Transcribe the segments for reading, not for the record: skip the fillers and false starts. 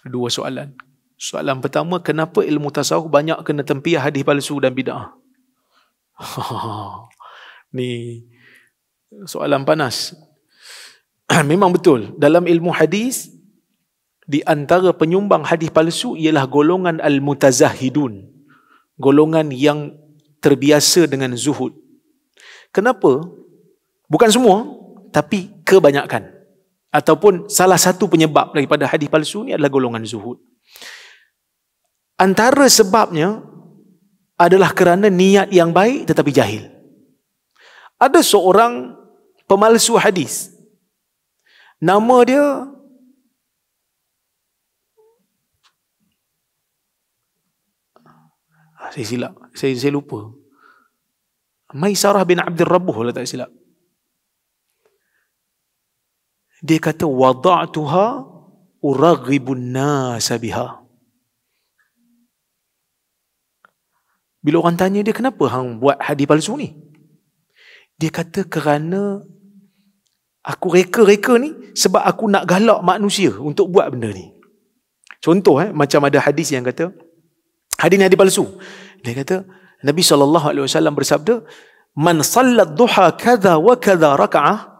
Dua soalan. Soalan pertama, kenapa ilmu tasawuf banyak kena tempiah hadis palsu dan bid'ah? Ni soalan panas. Memang betul, dalam ilmu hadis, di antara penyumbang hadis palsu ialah golongan al-mutazahidun, golongan yang terbiasa dengan zuhud. Kenapa? Bukan semua, tapi kebanyakan. Ataupun salah satu penyebab daripada hadis palsu ni adalah golongan zuhud. Antara sebabnya adalah kerana niat yang baik tetapi jahil. Ada seorang pemalsu hadis. Nama dia saya silap, saya lupa. Maisarah bin Abdul Rabbuh kalau tak silap. Dia kata wada'tuha uraghibun nasa biha. Bila orang tanya dia, kenapa hang buat hadis palsu ni? Dia kata kerana aku reka-reka ni sebab aku nak galak manusia untuk buat benda ni. Contoh macam ada hadis yang kata hadis ni hadis palsu. Dia kata Nabi SAW bersabda, man sallat duha kadha wa kadha raka'ah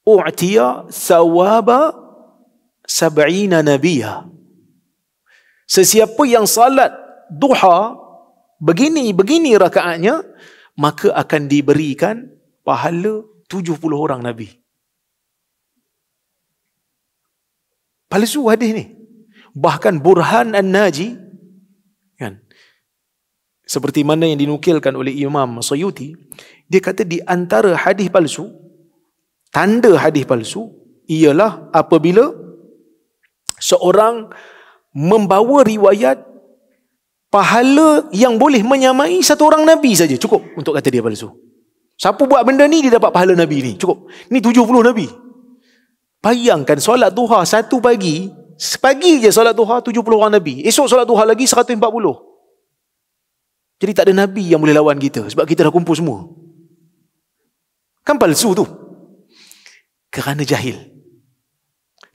u'tiya sawaba sab'ina nabiyah. Sesiapa yang salat duha begini rakaatnya, maka akan diberikan pahala 70 orang Nabi. Palsu hadis ni. Bahkan Burhan An-Naji, kan, seperti mana yang dinukilkan oleh Imam Suyuti, dia kata di antara hadis palsu, tanda hadis palsu ialah apabila seorang membawa riwayat pahala yang boleh menyamai satu orang Nabi saja, cukup untuk kata dia palsu. Siapa buat benda ni, dia dapat pahala Nabi ni, cukup. Ni 70 Nabi. Bayangkan solat duha satu pagi, sepagi je solat duha 70 orang Nabi. Esok solat duha lagi 140. Jadi tak ada Nabi yang boleh lawan kita, sebab kita dah kumpul semua. Kan palsu tu. Kerana jahil.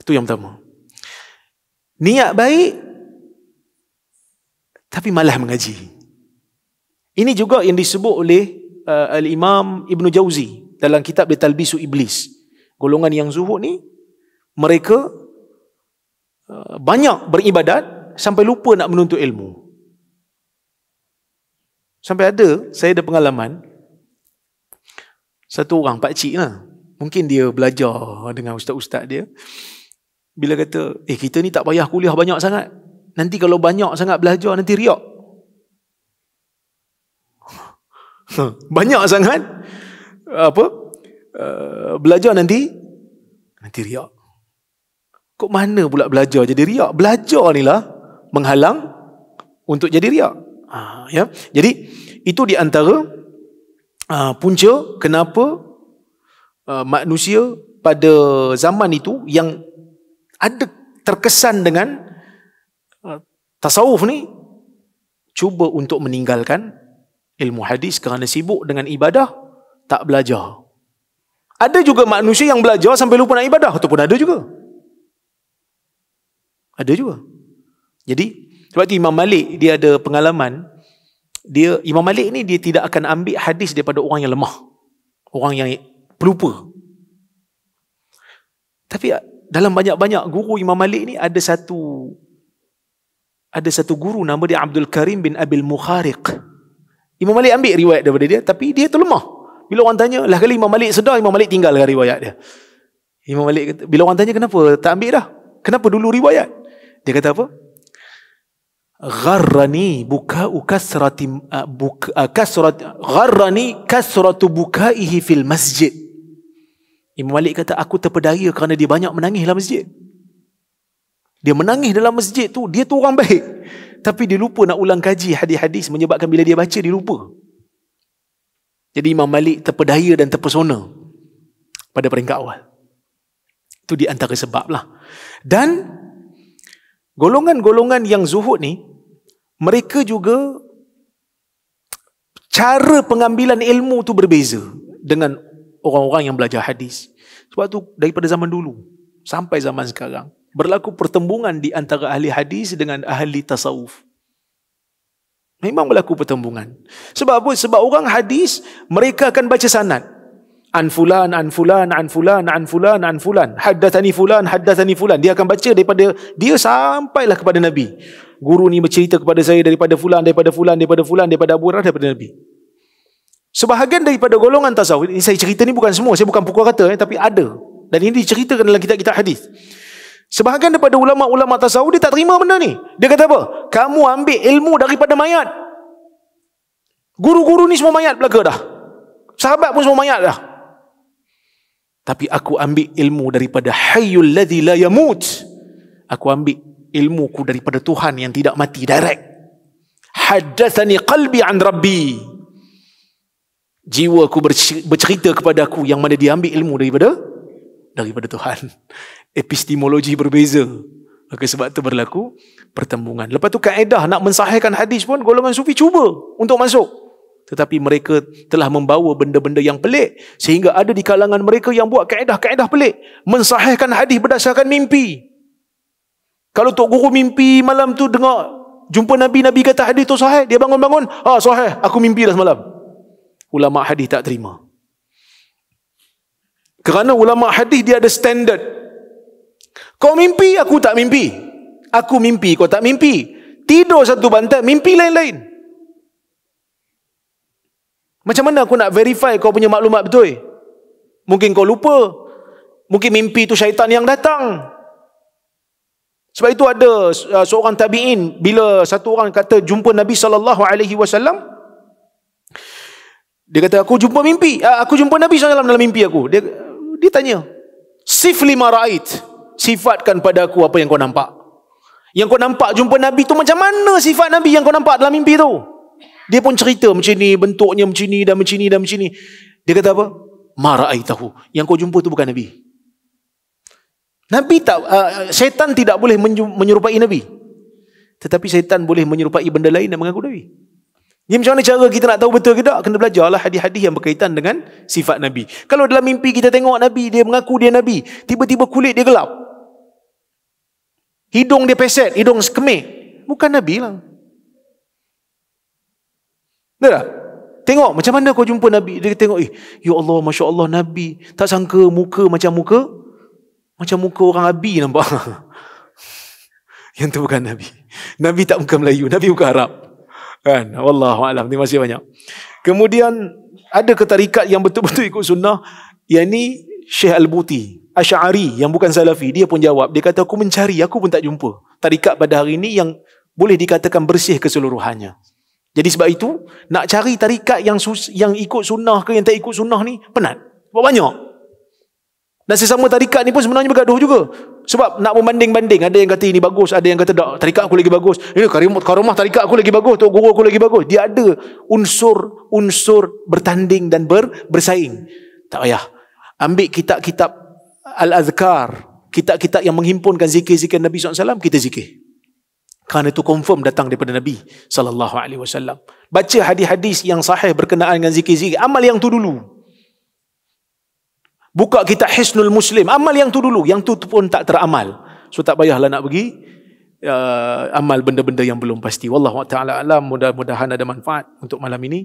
Itu yang pertama. Niat baik, tapi malah mengaji. Ini juga yang disebut oleh Al-Imam Ibn Jauzi dalam kitab dia Talbisu Iblis. Golongan yang zuhud ni, mereka banyak beribadat sampai lupa nak menuntut ilmu. Sampai saya ada pengalaman, satu orang pakcik lah, mungkin dia belajar dengan ustaz-ustaz dia, bila kata, kita ni tak payah kuliah banyak sangat, nanti kalau banyak sangat belajar nanti riak. Banyak sangat belajar nanti riak. Kok mana pula belajar jadi riak? Belajar ni lah menghalang untuk jadi riak. Ya. Jadi itu di antara punca kenapa manusia pada zaman itu yang ada terkesan dengan tasawuf ni cuba untuk meninggalkan ilmu hadis kerana sibuk dengan ibadah, tak belajar. Ada juga manusia yang belajar sampai lupa nak ibadah, itu pun ada juga. Ada juga. Jadi sebab itu Imam Malik dia ada pengalaman, Imam Malik ni dia tidak akan ambil hadis daripada orang yang lemah, orang yang pelupa. Tapi dalam banyak-banyak guru Imam Malik ni ada satu guru nama dia Abdul Karim bin Abil Mukhariq. Imam Malik ambil riwayat daripada dia, tapi dia tu lemah. Bila orang tanya, lah kali Imam Malik sedar, Imam Malik tinggalkan riwayat dia. Imam Malik kata, bila orang tanya kenapa tak ambil dah? Kenapa dulu riwayat? Dia kata apa? Gharrani buka'u kasratu bukaihi fil masjid. Imam Malik kata, aku terpedaya kerana dia banyak menangis dalam masjid. Dia menangis dalam masjid tu, dia tu orang baik, tapi dia lupa nak ulang kaji hadis-hadis, menyebabkan bila dia baca dia lupa. Jadi Imam Malik terpedaya dan terpesona pada peringkat awal. Itu di antara sebab lah. Dan golongan-golongan yang zuhud ni, mereka juga cara pengambilan ilmu tu berbeza dengan orang-orang yang belajar hadis. Sebab tu daripada zaman dulu, sampai zaman sekarang. Berlaku pertembungan di antara ahli hadis dengan ahli tasawuf. Memang berlaku pertembungan. Sebab apa? Sebab orang hadis, mereka akan baca sanad. An fulan, an fulan, an fulan, an fulan, an fulan. Haddathani fulan, haddathani fulan. Dia akan baca daripada dia sampailah kepada Nabi. Guru ni bercerita kepada saya daripada fulan, daripada fulan, daripada fulan, daripada Abu Hurairah, daripada Nabi. Sebahagian daripada golongan tasawuf, ini saya cerita ni bukan semua, saya bukan pukul kata, tapi ada. Dan ini diceritakan dalam kitab-kitab hadis. Sebahagian daripada ulama-ulama tasawuf, dia tak terima benda ni. Dia kata apa? Kamu ambil ilmu daripada mayat. Guru-guru ni semua mayat belaka dah. Sahabat pun semua mayat dah. Tapi aku ambil ilmu daripada Hayyul ladzi la yamut. Aku ambil ilmuku daripada Tuhan yang tidak mati, direct. Haddatsani qalbi an rabbi. Jiwaku bercerita kepada aku, yang mana dia ambil ilmu daripada Tuhan. Epistemologi berbeza. Maka sebab itu berlaku pertembungan. Lepas tu kaedah nak mensahihkan hadis pun golongan sufi cuba untuk masuk. Tetapi mereka telah membawa benda-benda yang pelik, sehingga ada di kalangan mereka yang buat kaedah-kaedah pelik, mensahihkan hadis berdasarkan mimpi. Kalau tok guru mimpi malam tu dengar jumpa Nabi, Nabi kata hadis tu sahih, dia bangun-bangun, sahih, aku mimpi dah semalam. Ulama hadis tak terima. Kerana ulama hadis dia ada standard. Kau mimpi, aku tak mimpi. Aku mimpi, kau tak mimpi. Tidur satu bantal, mimpi lain-lain. Macam mana aku nak verify kau punya maklumat betul? Mungkin kau lupa. Mungkin mimpi itu syaitan yang datang. Sebab itu ada seorang tabi'in, bila satu orang kata jumpa Nabi SAW, dia kata, aku jumpa mimpi. Aku jumpa Nabi SAW dalam mimpi aku. Dia tanya, sif lima ra'ait. Sifatkan pada aku apa yang kau nampak. Yang kau nampak jumpa Nabi tu macam mana sifat Nabi yang kau nampak dalam mimpi tu? Dia pun cerita macam ni, bentuknya macam ni dan macam ni dan macam ni. Dia kata apa? Ma ra'aitahu. Yang kau jumpa tu bukan Nabi. Nabi tak, syaitan tidak boleh menyerupai Nabi. Tetapi syaitan boleh menyerupai benda lain dan mengaku Nabi. Jadi macam mana cara kita nak tahu betul ke tak? Kena belajarlah hadis-hadis yang berkaitan dengan sifat Nabi. Kalau dalam mimpi kita tengok Nabi, dia mengaku dia Nabi, tiba-tiba kulit dia gelap, hidung dia peset, hidung sekemik, bukan Nabi lah. Tak? Tengok macam mana kau jumpa Nabi. Dia tengok, ya Allah, Masya Allah, Nabi. Tak sangka muka macam muka orang Abi nampak. Yang tu bukan Nabi. Nabi tak muka Melayu, Nabi muka Arab. Kan? Wallahualam. Terima kasih banyak. Kemudian ada ketarikat yang betul-betul ikut sunnah. Yang ni Syekh Al-Buti Asy'ari yang bukan Salafi. Dia pun jawab. Dia kata, aku mencari, aku pun tak jumpa tarikat pada hari ini yang boleh dikatakan bersih keseluruhannya. Jadi sebab itu, nak cari tarikat yang ikut sunnah ke yang tak ikut sunnah ni, penat. Sebab banyak. Dan sesama tarikat ni pun sebenarnya bergaduh juga. Sebab nak membanding-banding. Ada yang kata ini bagus, ada yang kata tak, tarikat aku lagi bagus. Ini karamah tarikat aku lagi bagus, tok guru aku lagi bagus. Dia ada unsur bertanding dan bersaing. Tak payah. Ambil kitab-kitab Al-Azkar, kitab-kitab yang menghimpunkan zikir-zikir Nabi SAW, kita zikir. Kerana itu confirm datang daripada Nabi SAW. Baca hadis-hadis yang sahih berkenaan dengan zikir-zikir. Amal yang tu dulu. Buka kitab Hisnul Muslim. Amal yang tu dulu. Yang tu pun tak teramal. So tak payahlah nak pergi amal benda-benda yang belum pasti. Wallahu ta'ala alam. Mudah-mudahan ada manfaat untuk malam ini.